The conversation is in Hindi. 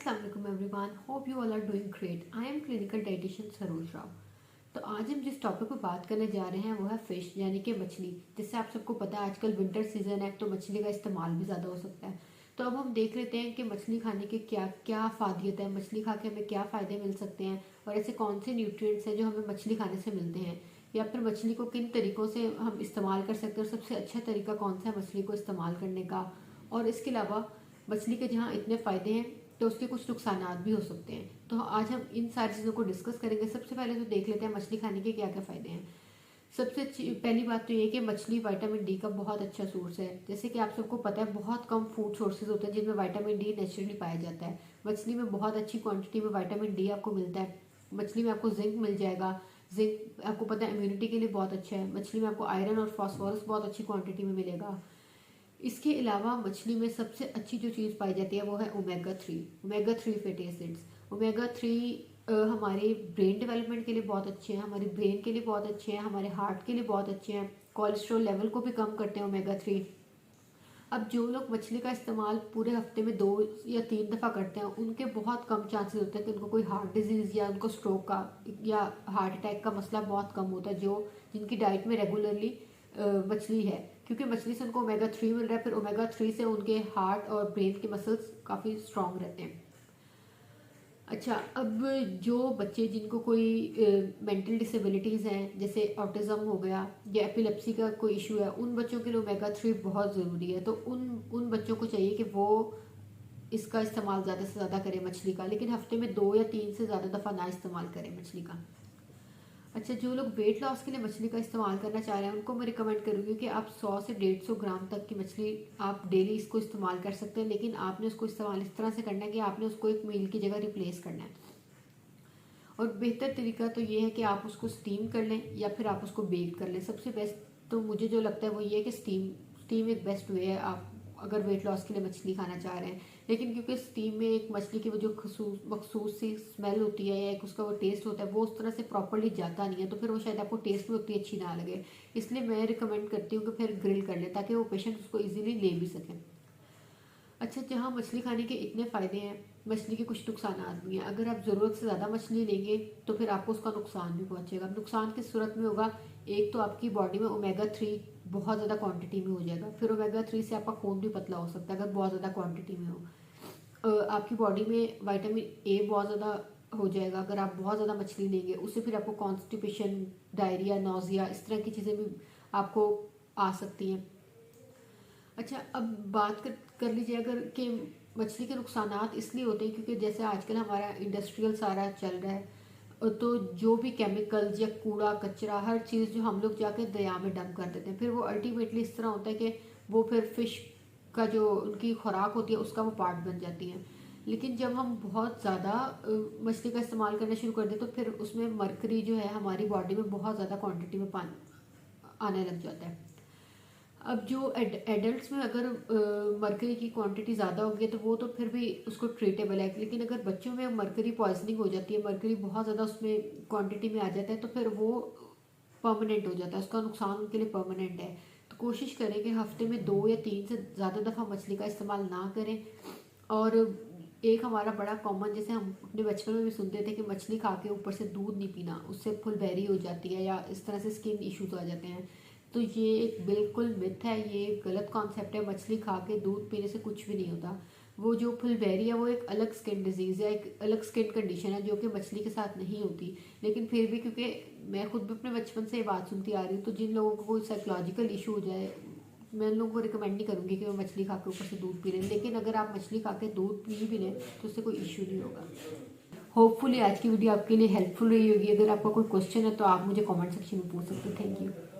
अस्सलाम वालेकुम everyone, hope you all are doing great. I am clinical dietitian Saroj Rao. तो आज हम जिस टॉपिक पर बात करने जा रहे हैं वो है फ़िश यानी कि मछली। जिससे आप सबको पता है आजकल विंटर सीजन है तो मछली का इस्तेमाल भी ज़्यादा हो सकता है। तो अब हम देख लेते हैं कि मछली खाने के क्या क्या फ़ायदियत है, मछली खा के हमें क्या फ़ायदे मिल सकते हैं और ऐसे कौन से न्यूट्रिएंट्स हैं जो हमें मछली खाने से मिलते हैं, या फिर मछली को किन तरीक़ों से हम इस्तेमाल कर सकते हैं और सबसे अच्छा तरीका कौन सा है मछली को इस्तेमाल करने का। और इसके अलावा मछली के जहाँ इतने फ़ायदे हैं तो उसके कुछ नुकसानात भी हो सकते हैं। तो आज हम इन सारी चीज़ों को डिस्कस करेंगे। सबसे पहले तो देख लेते हैं मछली खाने के क्या क्या फ़ायदे हैं। सबसे पहली बात तो ये कि मछली विटामिन डी का बहुत अच्छा सोर्स है। जैसे कि आप सबको पता है बहुत कम फूड सोर्सेज होते हैं जिनमें विटामिन डी नेचुरली पाया जाता है। मछली में बहुत अच्छी क्वांटिटी में विटामिन डी आपको मिलता है। मछली में आपको जिंक मिल जाएगा। जिंक आपको पता है इम्यूनिटी के लिए बहुत अच्छा है। मछली में आपको आयरन और फास्फोरस बहुत अच्छी क्वांटिटी में मिलेगा। इसके अलावा मछली में सबसे अच्छी जो चीज़ पाई जाती है वो है ओमेगा 3 फैटी एसिड्स। ओमेगा 3 हमारे ब्रेन डेवलपमेंट के लिए बहुत अच्छे हैं, हमारे ब्रेन के लिए बहुत अच्छे हैं, हमारे हार्ट के लिए बहुत अच्छे हैं। कोलेस्ट्रॉल लेवल को भी कम करते हैं ओमेगा 3। अब जो लोग मछली का इस्तेमाल पूरे हफ्ते में 2 या 3 दफ़ा करते हैं उनके बहुत कम चांसेस होते हैं कि उनको कोई हार्ट डिजीज़ या उनको स्ट्रोक का या हार्ट अटैक का मसला बहुत कम होता है, जो जिनकी डाइट में रेगुलरली मछली है, क्योंकि मछली से उनको ओमेगा 3 मिल रहा है। फिर ओमेगा 3 से उनके हार्ट और ब्रेन के मसल्स काफ़ी स्ट्रांग रहते हैं। अच्छा, अब जो बच्चे जिनको कोई मेंटल डिसेबिलिटीज़ हैं, जैसे ऑटिज़म हो गया या एपिलेप्सी का कोई इशू है, उन बच्चों के लिए ओमेगा 3 बहुत ज़रूरी है। तो उन बच्चों को चाहिए कि वो इसका इस्तेमाल ज़्यादा से ज़्यादा करें मछली का, लेकिन हफ्ते में 2 या 3 से ज़्यादा दफ़ा ना इस्तेमाल करें मछली का। अच्छा, जो लोग वेट लॉस के लिए मछली का इस्तेमाल करना चाह रहे हैं उनको मैं रिकमेंड करूँगी कि आप 100 से 150 ग्राम तक की मछली आप डेली इसको इस्तेमाल कर सकते हैं, लेकिन आपने उसको इस्तेमाल इस तरह से करना है कि आपने उसको एक मील की जगह रिप्लेस करना है। और बेहतर तरीका तो ये है कि आप उसको स्टीम कर लें या फिर आप उसको बेक कर लें। सबसे बेस्ट तो मुझे जो लगता है वो ये है कि स्टीम एक बेस्ट वे है आप अगर वेट लॉस के लिए मछली खाना चाह रहे हैं। लेकिन क्योंकि स्टीम में एक मछली की वो जो मखसूस सी स्मेल होती है या एक उसका वो टेस्ट होता है वो उस तरह से प्रॉपरली जाता नहीं है, तो फिर वो शायद आपको टेस्ट में उतनी अच्छी ना लगे। इसलिए मैं रिकमेंड करती हूँ कि फिर ग्रिल कर लें ताकि वो पेशेंट उसको ईजिली ले भी सकें। अच्छा, जहाँ मछली खाने के इतने फ़ायदे हैं, मछली के कुछ नुकसान भी हैं। अगर आप ज़रूरत से ज़्यादा मछली लेंगे तो फिर आपको उसका नुकसान भी पहुँचेगा। नुकसान किस सूरत में होगा? एक तो आपकी बॉडी में ओमेगा 3 बहुत ज़्यादा क्वांटिटी में हो जाएगा। फिर ओमेगा 3 से आपका खून भी पतला हो सकता है अगर बहुत ज़्यादा क्वांटिटी में हो। आपकी बॉडी में विटामिन ए बहुत ज़्यादा हो जाएगा अगर आप बहुत ज़्यादा मछली लेंगे। उससे फिर आपको कॉन्स्टिपेशन, डायरिया, नोज़िया इस तरह की चीज़ें भी आपको आ सकती हैं। अच्छा, अब बात कर लीजिए अगर कि मछली के नुकसानात इसलिए होते हैं क्योंकि जैसे आजकल हमारा इंडस्ट्रियल सारा चल रहा है, तो जो भी केमिकल्स या कूड़ा कचरा हर चीज़ जो हम लोग जाके दरिया में डंप कर देते हैं, फिर वो अल्टीमेटली इस तरह होता है कि वो फिर फिश का जो उनकी खुराक होती है उसका वो पार्ट बन जाती हैं। लेकिन जब हम बहुत ज़्यादा मछली का इस्तेमाल करना शुरू कर दें तो फिर उसमें मरकरी जो है हमारी बॉडी में बहुत ज़्यादा क्वांटिटी में पानी आने लग जाता है। अब जो एडल्ट्स में अगर मरकरी की क्वांटिटी ज़्यादा होगी तो वो तो फिर भी उसको ट्रीटेबल है, लेकिन अगर बच्चों में मरकरी पॉइजनिंग हो जाती है, मरकरी बहुत ज़्यादा उसमें क्वांटिटी में आ जाता है तो फिर वो परमानेंट हो जाता है, उसका नुकसान उनके लिए परमानेंट है। तो कोशिश करें कि हफ्ते में 2 या 3 से ज़्यादा दफ़ा मछली का इस्तेमाल ना करें। और एक हमारा बड़ा कॉमन, जैसे हम अपने बचपन में भी सुनते थे कि मछली खा के ऊपर से दूध नहीं पीना, उससे फुलबेरी हो जाती है या इस तरह से स्किन इश्यूज आ जाते हैं। तो ये एक बिल्कुल मिथ है, ये एक गलत कॉन्सेप्ट है। मछली खा के दूध पीने से कुछ भी नहीं होता। वो जो फुलबेरी है वो एक अलग स्किन डिजीज़ है, एक अलग स्किन कंडीशन है जो कि मछली के साथ नहीं होती। लेकिन फिर भी क्योंकि मैं खुद भी अपने बचपन से ये बात सुनती आ रही हूँ, तो जिन लोगों को कोई साइकोलॉजिकल इशू हो जाए मैं उन लोगों को रिकमेंड नहीं करूँगी कि वो मछली खा के ऊपर से दूध पी लें। लेकिन अगर आप मछली खा के दूध पी भी लें तो उससे कोई इशू नहीं होगा। होपफुली आज की वीडियो आपके लिए हेल्पफुल रही होगी। अगर आपका कोई क्वेश्चन है तो आप मुझे कमेंट सेक्शन में पूछ सकते हैं। Thank you.